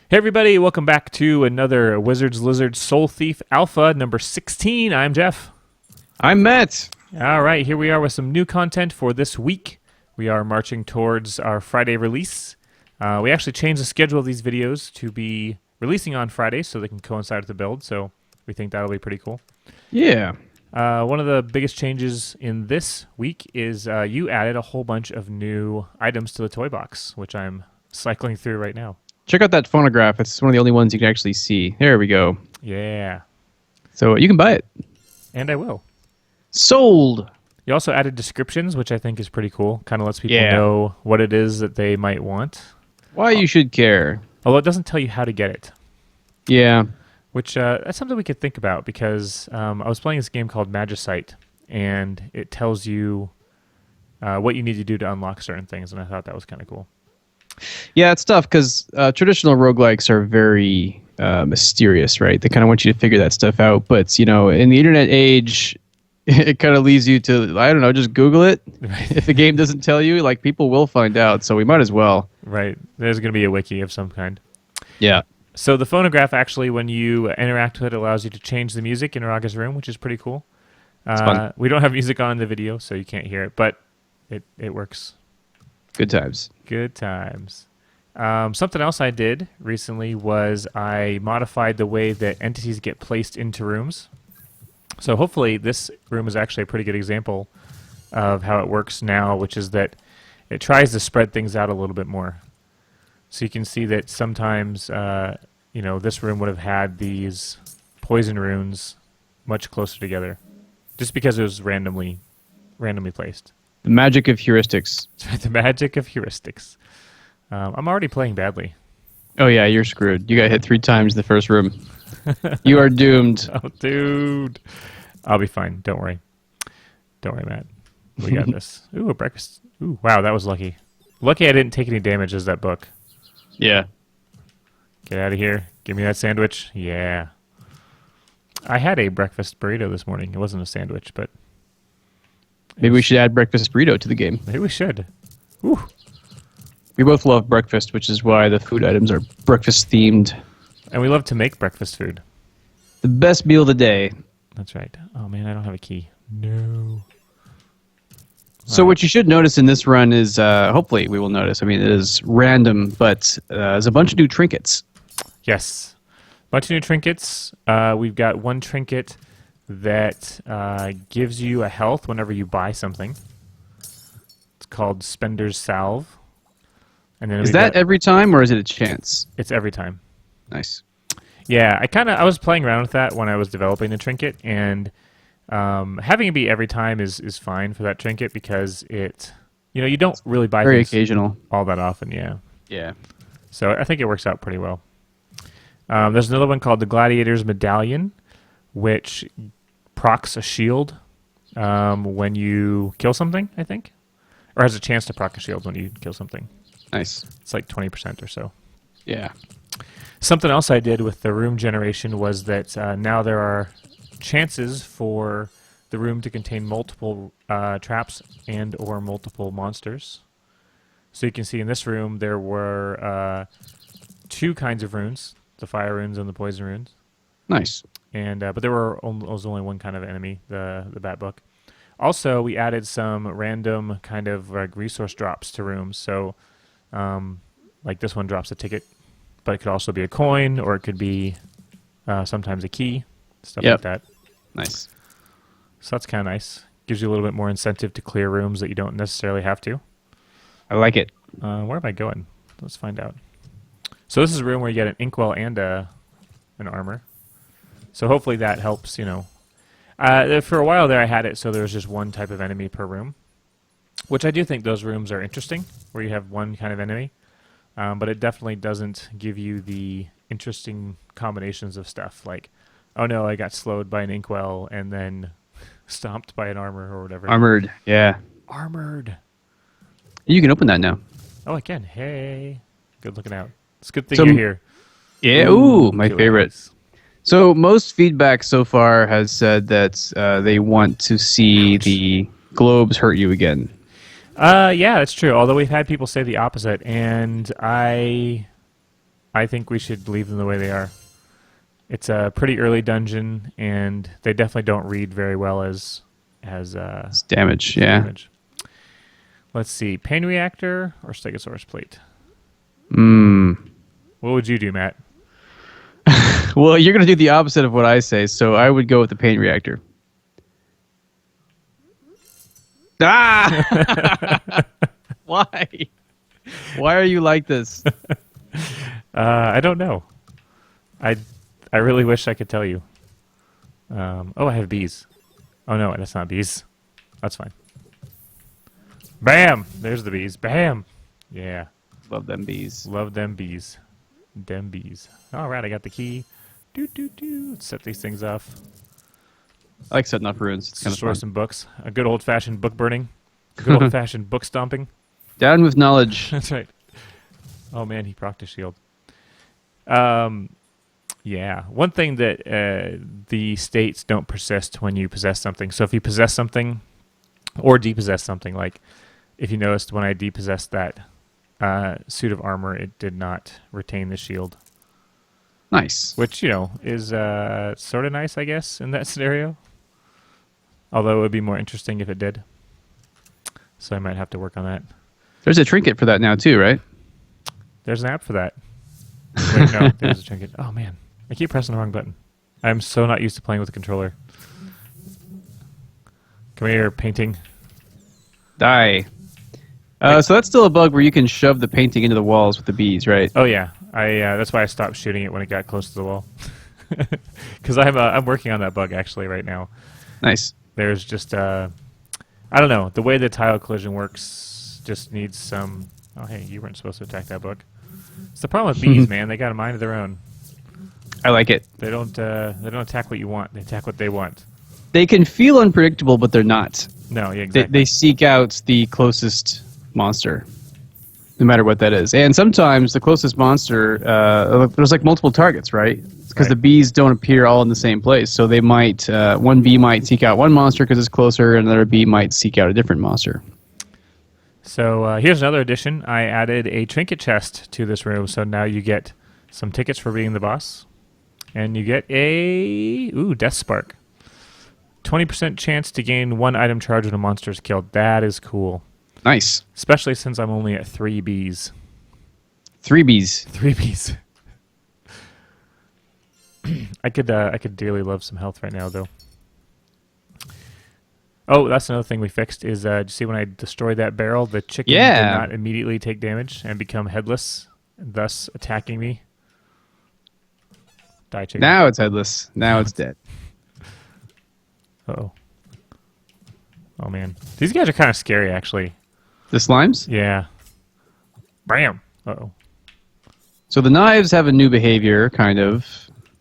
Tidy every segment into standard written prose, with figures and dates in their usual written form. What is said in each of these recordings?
Hey everybody, welcome back to another Wizards Lizards Soul Thief Alpha number 16. I'm Jeff. I'm Matt. All right, here we are with some new content for this week. We are marching towards our Friday release. We actually changed the schedule of these videos to be releasing on Fridays so they can coincide with the build, so we think that'll be pretty cool. Yeah. One of the biggest changes in this week is you added a whole bunch of new items to the toy box, which I'm cycling through right now. Check out that phonograph. It's one of the only ones you can actually see. There we go. Yeah. So you can buy it. And I will. Sold. You also added descriptions, which I think is pretty cool. Kind of lets people Yeah. know what it is that they might want. Why you should care. Although it doesn't tell you how to get it, Yeah. which that's something we could think about because I was playing this game called Magicite, and it tells you what you need to do to unlock certain things, and I thought that was kind of cool. Yeah, it's tough because traditional roguelikes are very mysterious, right? They kind of want you to figure that stuff out. But, in the internet age, it kind of leaves you to, I don't know, just Google it. Right. If the game doesn't tell you, people will find out. So we might as well. Right. There's going to be a wiki of some kind. Yeah. So the phonograph actually, when you interact with it, allows you to change the music in Raga's room, which is pretty cool. It's fun. We don't have music on in the video, so you can't hear it, but it works. Good times. Good times. Something else I did recently was I modified the way that entities get placed into rooms. So hopefully this room is actually a pretty good example of how it works now, which is that it tries to spread things out a little bit more. So you can see that sometimes, this room would have had these poison runes much closer together, just because it was randomly placed. The magic of heuristics. The magic of heuristics. I'm already playing badly. Oh, yeah, you're screwed. You got hit 3 times in the first room. You are doomed. Oh, dude. I'll be fine. Don't worry. Don't worry, Matt. We got this. Ooh, a breakfast. Ooh, wow, that was lucky. Lucky I didn't take any damage as that book. Yeah. Get out of here. Give me that sandwich. Yeah. I had a breakfast burrito this morning. It wasn't a sandwich, but... Maybe we should add breakfast burrito to the game. Maybe we should. Ooh. We both love breakfast, which is why the food items are breakfast themed. And we love to make breakfast food. The best meal of the day. That's right. Oh, man, I don't have a key. No. So what you should notice in this run is, hopefully we will notice, it is random, but there's a bunch of new trinkets. Yes. Bunch of new trinkets. We've got one trinket that gives you a health whenever you buy something. It's called Spender's Salve. And then Is that every time, or is it a chance? It's every time. Nice. Yeah, I was playing around with that when I was developing the trinket, and having it be every time is fine for that trinket because you don't really buy Very things occasional. all that often, yeah. Yeah. So I think it works out pretty well. There's another one called the Gladiator's Medallion, which procs a shield when you kill something, I think. Or has a chance to proc a shield when you kill something. Nice. It's like 20% or so. Yeah. Something else I did with the room generation was that now there are chances for the room to contain multiple traps and or multiple monsters. So you can see in this room there were 2 kinds of runes, the fire runes and the poison runes. Nice. And but there was only one kind of enemy, the bat book. Also, we added some random kind of resource drops to rooms. So, like this one drops a ticket, but it could also be a coin, or it could be sometimes a key, stuff like that. Nice. So that's kind of nice. Gives you a little bit more incentive to clear rooms that you don't necessarily have to. I like it. Where am I going? Let's find out. So this is a room where you get an inkwell and an armor. So hopefully that helps, For a while there I had it so there was just one type of enemy per room, which I do think those rooms are interesting, where you have one kind of enemy. But it definitely doesn't give you the interesting combinations of stuff, like, oh no, I got slowed by an inkwell and then stomped by an armor or whatever. Armored, yeah. Armored. You can open that now. Oh, I can. Hey. Good looking out. It's a good thing you're here. Yeah, ooh, my killer favorite. eyes. So most feedback so far has said that they want to see the globes hurt you again. Yeah, that's true. Although we've had people say the opposite, and I I think we should leave them the way they are. It's a pretty early dungeon, and they definitely don't read very well as It's damage. Yeah. damage. Let's see, pain reactor or stegosaurus plate. What would you do, Matt? Well, you're gonna do the opposite of what I say, so I would go with the pain reactor. Ah! Why? Why are you like this? I don't know. I really wish I could tell you. Oh, I have bees. Oh no, that's not bees. That's fine. Bam! There's the bees. Bam! Yeah. Love them bees. Love them bees. Them bees. All right, I got the key. Let's set these things off. I like setting up runes. It's kind of Destroy fun. some books. A good old-fashioned book burning. A good old-fashioned book stomping. Down with knowledge. That's right. Oh man, he procced a shield. Yeah. One thing that the states don't persist when you possess something. So if you possess something or depossess something, like if you noticed when I depossessed that suit of armor, it did not retain the shield. Nice. Which, is sort of nice, I guess, in that scenario. Although it would be more interesting if it did. So I might have to work on that. There's a trinket for that now too, right? There's an app for that. Wait, no, there's a trinket. Oh, man. I keep pressing the wrong button. I'm so not used to playing with the controller. Come here, painting. Die. So that's still a bug where you can shove the painting into the walls with the bees, right? Oh, yeah. That's why I stopped shooting it when it got close to the wall. Because I'm working on that bug, actually, right now. Nice. There's just, I don't know. The way the tile collision works just needs some... Oh, hey, you weren't supposed to attack that book. It's the problem with bees, man. They got a mind of their own. I like it. They don't attack what you want. They attack what they want. They can feel unpredictable, but they're not. No, yeah, exactly. They seek out the closest monster, no matter what that is. And sometimes the closest monster, there's like multiple targets, right? Because Right. the bees don't appear all in the same place. So they might, one bee might seek out one monster because it's closer, and another bee might seek out a different monster. So here's another addition. I added a trinket chest to this room, so now you get some tickets for being the boss, and you get a death spark. 20% chance to gain one item charge when a monster is killed. That is cool, Nice. especially since I'm only at 3 bees. 3 bees. 3 bees. I could dearly love some health right now, though. Oh, that's another thing we fixed is, did you see when I destroyed that barrel, the chicken did not immediately take damage and become headless, thus attacking me? Die, chicken. Now it's headless. Now it's dead. Uh-oh. Oh, man. These guys are kind of scary, actually. The slimes? Yeah. Bam! Uh-oh. So the knives have a new behavior, kind of.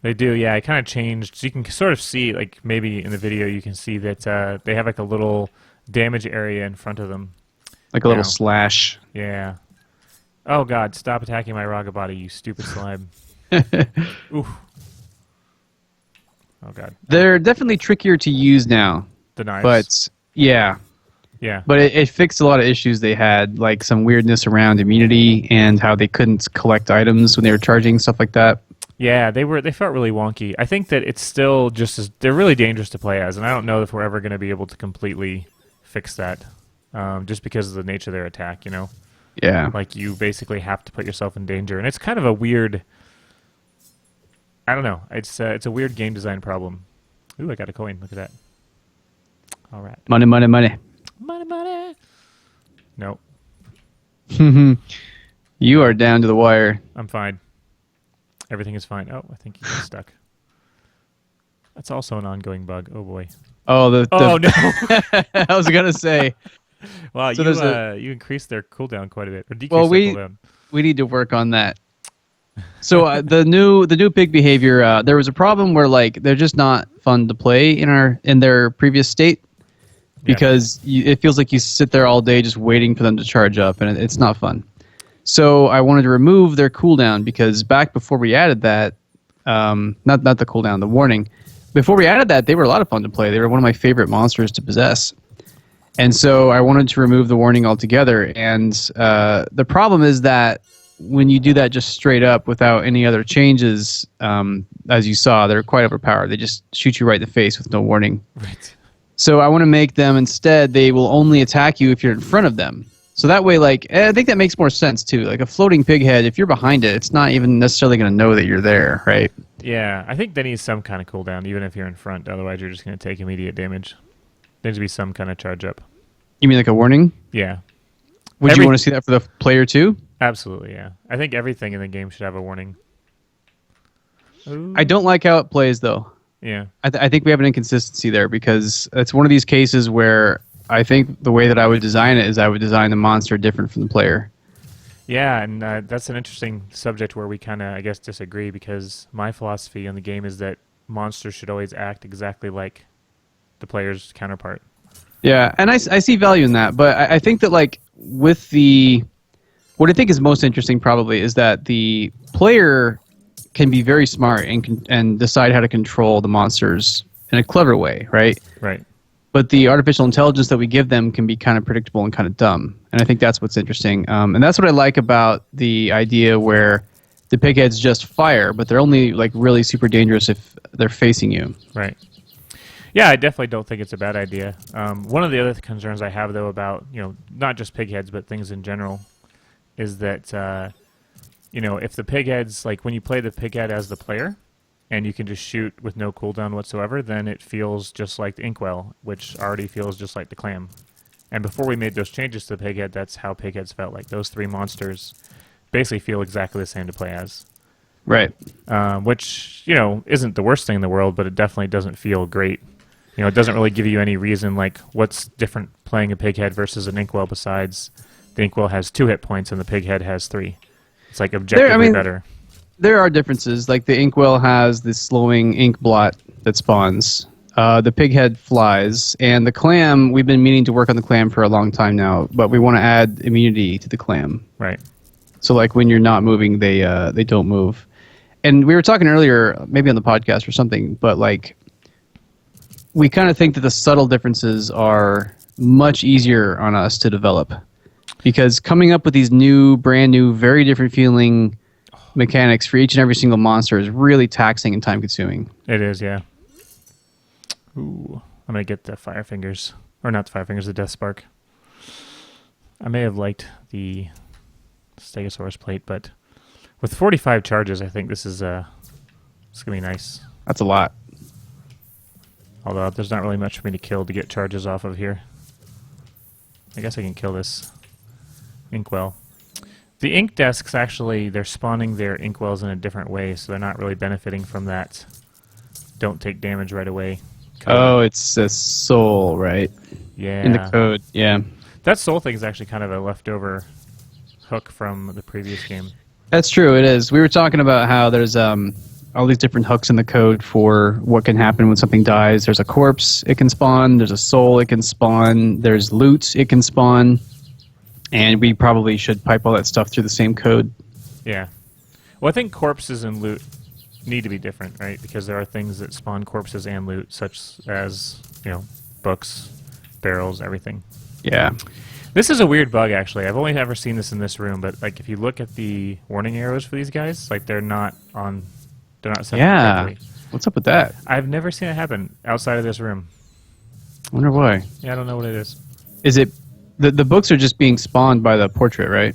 They do, yeah. It kind of changed. So you can sort of see, like, maybe in the video you can see that they have, like, a little damage area in front of them. Like a little Now. slash. Yeah. Oh, God. Stop attacking my Raga body, you stupid slime. Oof. Oh, God. They're definitely trickier to use now. The knives. But, yeah. Yeah. But it fixed a lot of issues they had, like some weirdness around immunity and how they couldn't collect items when they were charging, stuff like that. Yeah, they felt really wonky. I think that it's still just as they're really dangerous to play as, and I don't know if we're ever going to be able to completely fix that, just because of the nature of their attack. Yeah. Like you basically have to put yourself in danger, and it's kind of a weird. I don't know. It's a weird game design problem. Ooh, I got a coin. Look at that. All right. Money, money, money. Money, money. Nope, You are down to the wire. I'm fine. Everything is fine. Oh, I think you got stuck. That's also an ongoing bug. Oh boy. Oh, Oh no. I was gonna say. Wow, So there's you increased their cooldown quite a bit, or decreased Well, their cooldown. we need to work on that. So the new pig behavior. There was a problem where like they're just not fun to play in their previous state because it feels like you sit there all day just waiting for them to charge up, and it's not fun. So I wanted to remove their cooldown because back before we added that, not the cooldown, the warning. Before we added that, they were a lot of fun to play. They were one of my favorite monsters to possess. And so I wanted to remove the warning altogether. And the problem is that when you do that just straight up without any other changes, as you saw, they're quite overpowered. They just shoot you right in the face with no warning. Right. So I want to make them instead, they will only attack you if you're in front of them. So that way, like, I think that makes more sense too. Like a floating pig head, if you're behind it, it's not even necessarily going to know that you're there, right? Yeah, I think there needs some kind of cooldown, even if you're in front. Otherwise, you're just going to take immediate damage. There needs to be some kind of charge up. You mean like a warning? Yeah. Would you want to see that for the player too? Absolutely, yeah. I think everything in the game should have a warning. Ooh. I don't like how it plays, though. Yeah. I think we have an inconsistency there because it's one of these cases where I think the way that I would design it is I would design the monster different from the player. Yeah, and that's an interesting subject where we kind of, I guess, disagree because my philosophy on the game is that monsters should always act exactly like the player's counterpart. Yeah, and I see value in that, but I think that, like, with the... What I think is most interesting probably is that the player can be very smart and decide how to control the monsters in a clever way, right? Right. But the artificial intelligence that we give them can be kind of predictable and kind of dumb. And I think that's what's interesting. And that's what I like about the idea where the pigheads just fire, but they're only like really super dangerous if they're facing you. Right. Yeah, I definitely don't think it's a bad idea. One of the other concerns I have, though, about, not just pigheads, but things in general, is that, if the pigheads, like when you play the pighead as the player, and you can just shoot with no cooldown whatsoever, then it feels just like the inkwell, which already feels just like the clam. And before we made those changes to the pighead, that's how pigheads felt. Like those three monsters basically feel exactly the same to play as. Right. Which, isn't the worst thing in the world, but it definitely doesn't feel great. It doesn't really give you any reason, like, what's different playing a pighead versus an inkwell besides the inkwell has 2 hit points and the pighead has 3. It's like objectively better. There are differences. Like the inkwell has this slowing ink blot that spawns. The pighead flies, and the clam. We've been meaning to work on the clam for a long time now, but we want to add immunity to the clam. Right. So, like when you're not moving, they don't move. And we were talking earlier, maybe on the podcast or something, but like we kind of think that the subtle differences are much easier on us to develop because coming up with these brand new, very different feeling mechanics for each and every single monster is really taxing and time consuming. It is, yeah. Ooh, I'm gonna get the fire fingers, or not the fire fingers, the death spark. I may have liked the Stegosaurus plate, but with 45 charges, I think this is it's gonna be nice. That's a lot. Although there's not really much for me to kill to get charges off of here. I guess I can kill this inkwell. The ink desks, actually, they're spawning their inkwells in a different way, so they're not really benefiting from that don't take damage right away code. Oh, it's a soul, right? Yeah. In the code, yeah. That soul thing is actually kind of a leftover hook from the previous game. That's true, it is. We were talking about how there's all these different hooks in the code for what can happen when something dies. There's a corpse it can spawn, there's a soul it can spawn, there's loot it can spawn. And we probably should pipe all that stuff through the same code. Yeah. Well, I think corpses and loot need to be different, right? Because there are things that spawn corpses and loot, such as, books, barrels, everything. Yeah. This is a weird bug, actually. I've only ever seen this in this room, but like if you look at the warning arrows for these guys, like they're not set correctly. What's up with that? I've never seen it happen outside of this room. I wonder why. Yeah, I don't know what it is. Is it... The books are just being spawned by the portrait, right?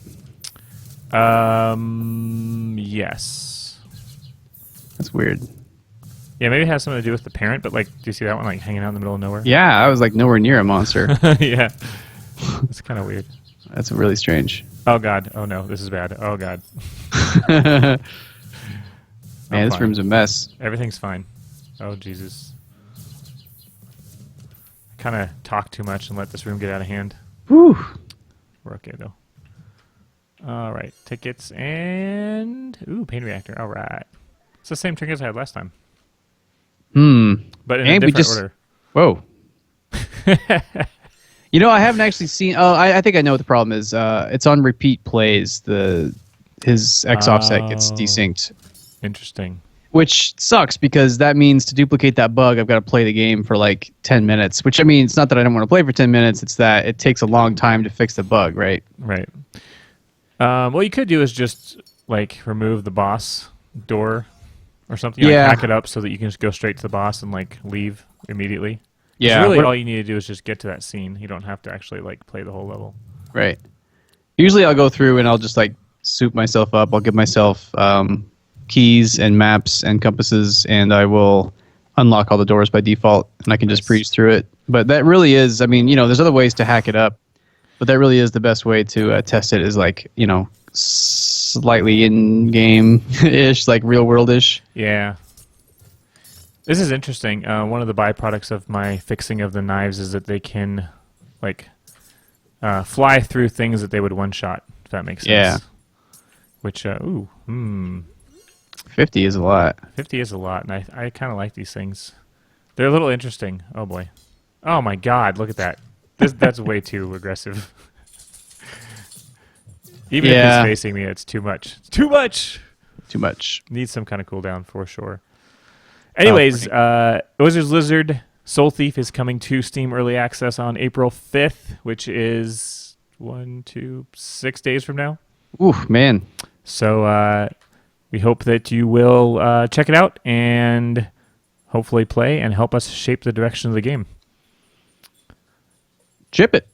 Yes. That's weird. Yeah, maybe it has something to do with the parent, but like, do you see that one like hanging out in the middle of nowhere? Yeah, I was like nowhere near a monster. Yeah. It's kind of weird. That's really strange. Oh god. Oh no, this is bad. Oh god. Man, this fine. room's a mess. Everything's fine. Oh Jesus. I kind of talk too much and let this room get out of hand. Whew. We're okay though. All right, tickets and pain reactor. All right, it's the same trinkets I had last time. But in a different order. Whoa. I haven't actually seen. Oh, I think I know what the problem is. It's on repeat plays. His X offset gets desynced. Interesting. Which sucks because that means to duplicate that bug, I've got to play the game for like 10 minutes. Which, I mean, it's not that I don't want to play for 10 minutes. It's that it takes a long time to fix the bug, right? Right. What you could do is just like remove the boss door or something, like Yeah, hack it up so that you can just go straight to the boss and like leave immediately. Because yeah. really, What? all you need to do is just get to that scene. You don't have to actually like play the whole level. Right. Usually, I'll go through and I'll just like soup myself up. I'll give myself keys and maps and compasses, and I will unlock all the doors by default, and I can just Nice. breeze through it. But that really is, I mean, there's other ways to hack it up, but that really is the best way to test it. Is like slightly in game ish, like real world ish. Yeah. This is interesting. One of the byproducts of my fixing of the knives is that they can, like, fly through things that they would one shot. If that makes sense. Yeah. Which, 50 is a lot. 50 is a lot, and I kind of like these things. They're a little interesting. Oh boy. Oh my God! Look at that. That's way too aggressive. Even if Yeah. he's facing me, it's too much. It's too much. Too much. Needs some kind of cooldown for sure. Anyways, Wizards Lizard Soul Thief is coming to Steam Early Access on April 5th, which is 6 days from now. Ooh, man. So we hope that you will check it out and hopefully play and help us shape the direction of the game. Chip it.